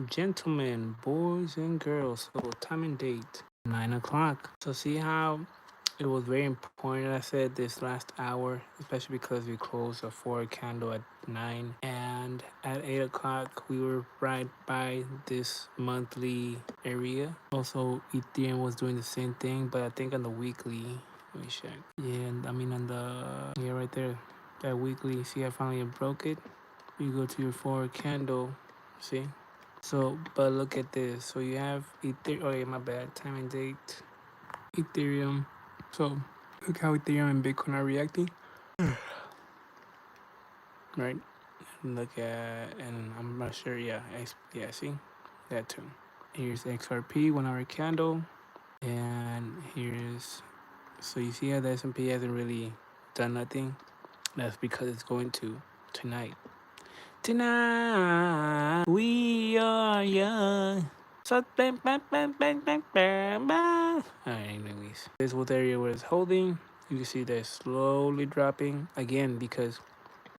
Gentlemen, boys and girls, so time and date 9 o'clock. So, see how it was very important, I said, this last hour, especially because we closed a 4 candle at 9, and at 8 o'clock, we were right by this monthly area. Also, Ethereum was doing the same thing, but I think on the weekly, let me check. Yeah, and I mean, on the, yeah, right there, that weekly, see, I finally broke it. You go to your 4 candle, see? So, but look at this. So you have Ethereum. Oh yeah, my bad. Time and date. Ethereum. So look how Ethereum and Bitcoin are reacting, right? And look at, and I'm not sure. Yeah, yeah. See that too. Here's XRP 1 hour candle, and here's, so you see how the S&P hasn't really done nothing. That's because it's going to tonight. Tonight we are young. So bang bang bang bang bang bang bang. Alright, anyways. This was the area where it's holding. You can see that slowly dropping again, because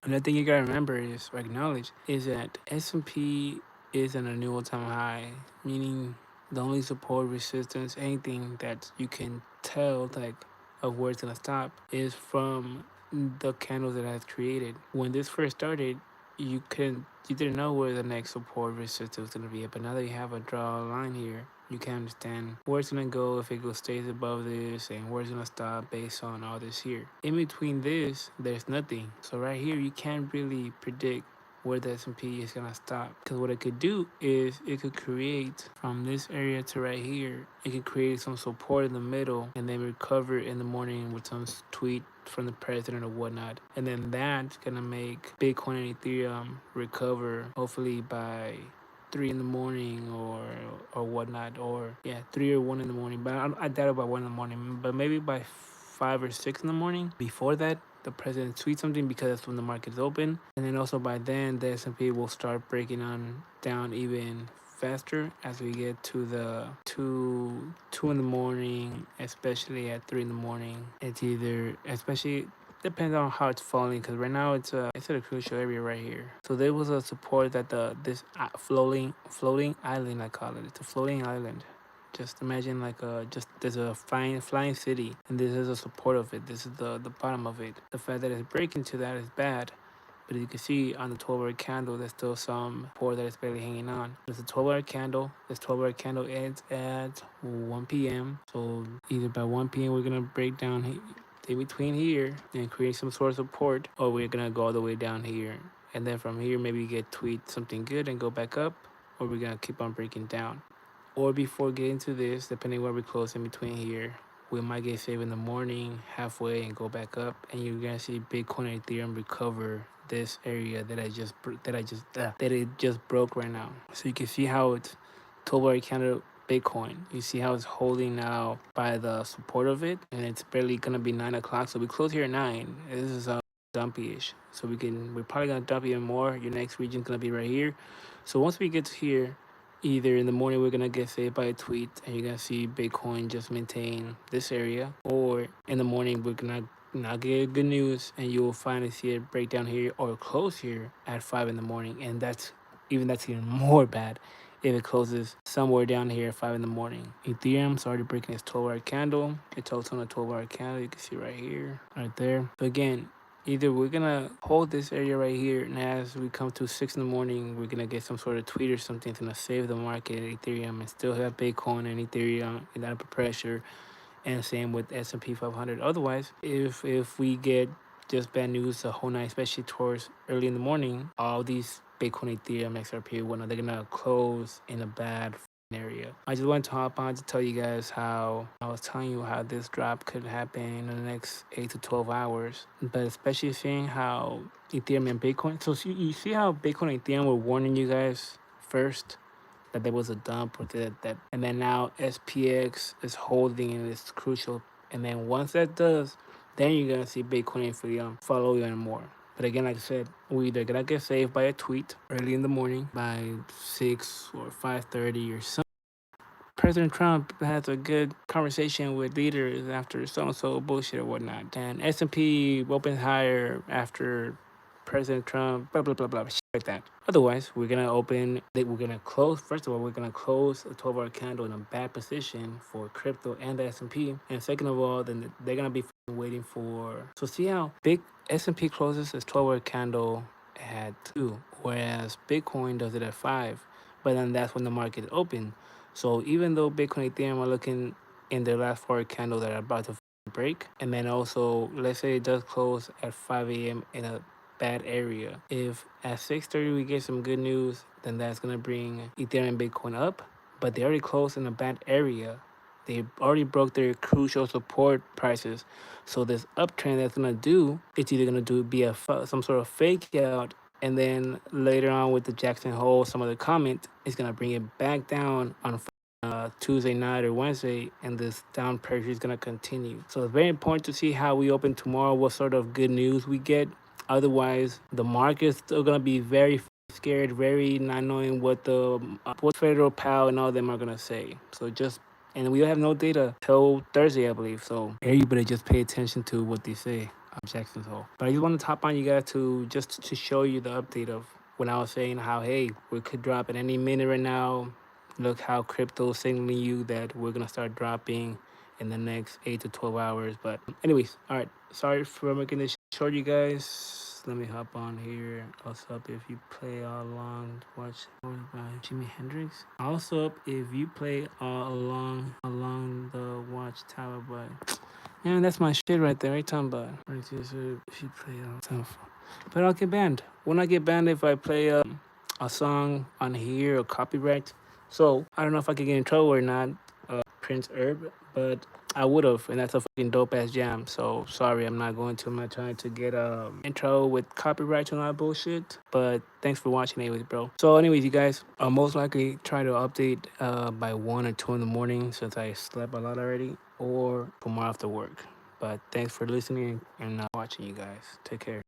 another thing you gotta remember is, or acknowledge, is that S&P is at a new all-time high, meaning the only support, resistance, anything that you can tell like of where it's gonna stop is from the candles that it has created. When this first started, you didn't know where the next support resistance was gonna be, but now that you have a draw line here, you can understand where it's gonna go if it stays above this, and where it's gonna stop based on all this here. In between this, there's nothing. So right here, you can't really predict where the S&P is gonna stop, because what it could do is it could create from this area to right here, it could create some support in the middle and then recover in the morning with some tweet from the president or whatnot, and then that's gonna make Bitcoin and Ethereum recover hopefully by 3 in the morning or whatnot, or yeah, 3 or 1 in the morning. But I doubt it by 1 in the morning. But maybe by 5 or 6 in the morning. Before that, the president tweets something, because that's when the market is open, and then also by then the S&P will start breaking on down even faster as we get to the 2 in the morning, especially at 3 in the morning. It's either, especially depends on how it's falling, because right now it's at a crucial area right here. So there was a support that this floating island, I call it. It's a floating island. Just imagine like just there's a flying city, and this is a support of it. This is the bottom of it. The fact that it's breaking to that is bad. But as you can see on the 12-hour candle, there's still some support that is barely hanging on. There's a 12-hour candle. This 12-hour candle ends at 1 p.m. So either by 1 p.m. we're gonna break down in between here and create some sort of support, or we're gonna go all the way down here, and then from here maybe get tweet something good and go back up, or we're gonna keep on breaking down. Or before getting to this, depending where we close in between here, we might get saved in the morning halfway and go back up, and you're gonna see Bitcoin and Ethereum recover this area that it just broke right now. So you can see how it's 12-hour candle Bitcoin. You see how it's holding now by the support of it, and it's barely gonna be 9 o'clock. So we close here at 9. This is dumpy-ish. So we're probably gonna dump even more. Your next region's gonna be right here. So once we get to here, either in the morning we're gonna get saved by a tweet and you're gonna see Bitcoin just maintain this area, or in the morning we're gonna not get good news and you'll finally see it break down here or close here at 5 in the morning, and that's even more bad if it closes somewhere down here at 5 in the morning. Ethereum's already breaking its 12-hour candle. It's also on a 12-hour candle. You can see right here, right there. But again, either we're gonna hold this area right here, and as we come to 6 in the morning, we're gonna get some sort of tweet or something that's gonna save the market at Ethereum, and still have Bitcoin and Ethereum in that upper pressure, and same with SP500. Otherwise, if we get just bad news the whole night, especially towards early in the morning, all these Bitcoin, Ethereum, XRP, whatnot, they're gonna close in a bad area. I just wanted to hop on to tell you guys how I was telling you how this drop could happen in the next 8 to 12 hours, but especially seeing how Ethereum and Bitcoin. So you see how Bitcoin and Ethereum were warning you guys first that there was a dump, or that, and then now SPX is holding and it's crucial. And then once that does, then you're gonna see Bitcoin and Ethereum follow even more. But again, like I said, we either gonna get saved by a tweet early in the morning by 6 or 5:30 or something. President Trump has a good conversation with leaders after so and so bullshit or whatnot, and S&P opens higher after President Trump, blah blah blah blah, shit like that. Otherwise, we're gonna close. First of all, we're gonna close a 12-hour candle in a bad position for crypto and the S&P. And second of all, then they're gonna be waiting for. So see how big S&P closes its 12-hour candle at 2, whereas Bitcoin does it at 5. But then that's when the market open. So even though Bitcoin and Ethereum are looking in their last 4 candle that are about to break, and then also let's say it does close at 5 a.m. in a bad area. If at 6:30 we get some good news, then that's gonna bring Ethereum and Bitcoin up. But they already closed in a bad area. They already broke their crucial support prices. So this uptrend that's gonna do, it's either gonna do be some sort of fake out, and then later on with the Jackson Hole, some other comment, it's gonna bring it back down on Tuesday night or Wednesday, and this down pressure is going to continue. So it's very important to see how we open tomorrow, what sort of good news we get. Otherwise, the market's still going to be very scared, very not knowing what Federal Powell and all them are going to say. So just and we have no data till Thursday, I believe. So everybody just pay attention to what they say on Jackson's Hole. But I just want to top on you guys to just to show you the update of when I was saying how, hey, we could drop at any minute right now. Look how crypto is signaling you that we're gonna start dropping in the next 8 to 12 hours. But anyways, all right. Sorry for making this short, you guys. Let me hop on here. Also up if you play all along. Watch by Jimi Hendrix. Also up if you play all along the Watchtower by. Man, that's my shit right there. What are you talking about? Right, so if you play all time. But I'll get banned. When I get banned if I play a song on here or copyright. So I don't know if I could get in trouble or not, Prince Herb, but I would have, and that's a fucking dope ass jam. So sorry, I'm not going to. I'm not trying to get intro with copyright and all that bullshit. But thanks for watching, anyways, bro. So anyways, you guys, I'll most likely try to update by 1 or 2 in the morning since I slept a lot already, or tomorrow after work. But thanks for listening and watching, you guys. Take care.